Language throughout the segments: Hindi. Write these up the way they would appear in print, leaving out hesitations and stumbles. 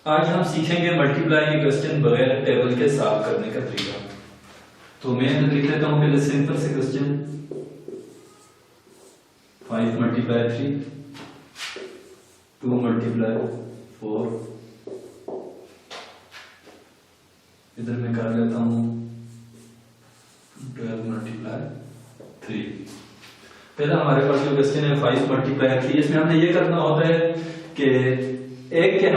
आज हम सीखेंगे मल्टीप्लाई के क्वेश्चन बगैर टेबल के सॉल्व करने का तरीका। तो मैं लिख लेता हूं पहले सिंपल से क्वेश्चन 5 मल्टीप्लाई 3 2 मल्टीप्लाई 4 इधर मैं कर लेता हूं 12 मल्टीप्लाई 3। पहला हमारे पास जो क्वेश्चन है 5 मल्टीप्लाई 3, इसमें हमने ये करना होता है कि एक के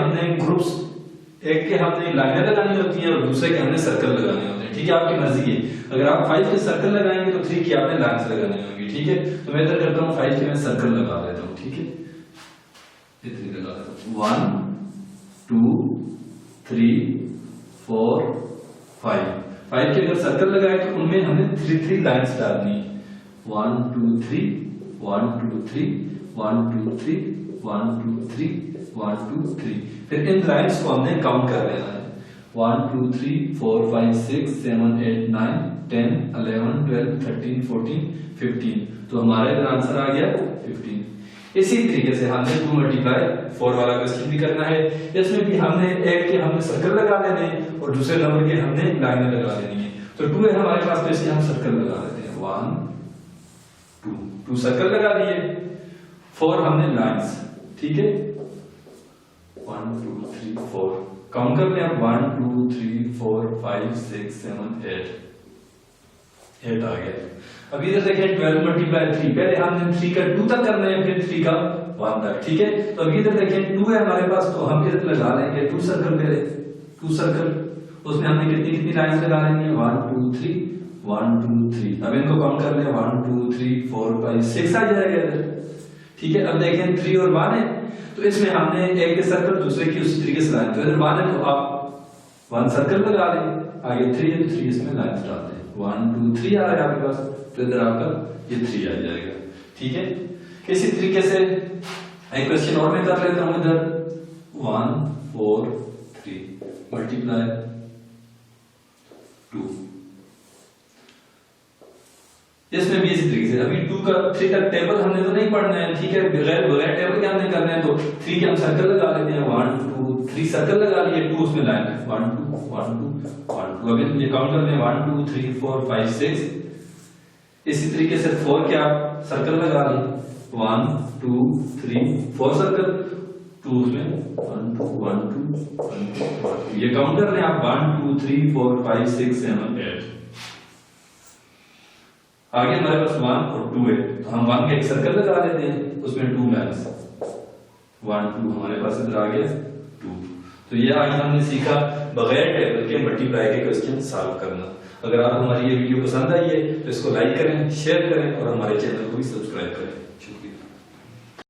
हमने लाइनें लगानी होती है और दूसरे के हमने सर्कल लगाने होते हैं। ठीक है, आपकी मर्जी है। अगर आप 5 के सर्कल लगाएंगे तो 3 की आपने लाइंस लगानी होंगी। ठीक है, तो मैं इधर करता हूँ 5 के मैं सर्कल लगा देता हूँ। ठीक है, इतनी लगा देता हूँ 1 2 3 4 5 के अगर सर्कल लगाए तो उनमें हमें 3 लाइंस डालनी है। 1 2 3 1 2 3 1 2 3 1 2 3 1 2 3। फिर इन लाइंस को हमने काउंट कर लेना है। 1 2 3 4 5 6 7 8 9 10 11 12 13 14 15। तो हमारा इधर आंसर आ गया 15। इसी तरीके से हमने 2 मल्टीप्लाई 4 वाला क्वेश्चन भी करना है। इसमें भी हमने एक के हमने सर्कल लगा देने हैं और दूसरे नंबर के हमने लाइनें लगा देनी है। तो 2 है हमारे पास, तो इसलिए हम सर्कल लगा देते हैं। 1 2 सर्कल लगा दिए, 4 हमने लाइंस। ठीक है, 1 2 3 4 काउंट कर लें आप। 1 2 3 4 5 6 7 8 आ गया। अब इधर देखिए 12 मल्टीप्लाई 3, पहले हमने 3 का 2 तक करना है, फिर 3 का 1 तक। ठीक है, तो अभी इधर देखिए 2 है हमारे पास, तो हम इधर लगा लेंगे 2 सर्कल। पहले 2 सर्कल, उसमें हमने कितनी लाइंस लगा लेंगे 1 2 3 1 2 3। अब इनको काउंट कर लें 1 2 3 4 5 6 आ जाएगा इधर। ठीक है, अब देखें 3 और 1 है, तो इसमें हमने एक के सर्कल दूसरे की उसी तरीके से लाइन। तो इधर 1 है तो आप 1 सर्कल लगा लें, आगे 3 है तो 3 इसमें लाइन डाल दें। 1 2 3 आ रहा है आपके पास, तो इधर आपका ये 3 आ जाएगा। ठीक है, इसी तरीके से एक क्वेश्चन और मैं कर लेता हूं। इधर 1 4 3 मल्टीप्लाई 2, इसमें भी इसी तरीके से। अभी 2 का 3 तक टेबल हमने तो नहीं पढ़ना है। ठीक है, बगैर टेबल के हमने करना है, तो 3 के हम सर्कल लगा लेते हैं। 1 2 3 सर्कल लगा लिए, 2 उसमें लाइन 1 2 1 2 1 2। अभी ये काउंट कर लें 1 2 3 4 5 6। इसी तरीके से 4 के आप सर्कल लगा लें। 1 2 3 4 सर्कल, 2 उसमें 1 2 1 2 1 2 1 2। ये काउंट कर लें आप 1 2 3 4 5 6 7 8। आगे हमारे पास 1 और 2 है, तो हम 1 के एक सर्कल लगा लेते हैं, उसमें 2 लाइंस 1 2 हमारे पास इधर आ गया 2। तो ये आज हमने सीखा बगैर टेबल के मल्टीप्लाई के क्वेश्चन सॉल्व करना। अगर आप हमारी ये वीडियो पसंद आई है तो इसको लाइक करें, शेयर करें और हमारे चैनल को भी सब्सक्राइब करें। शुक्रिया।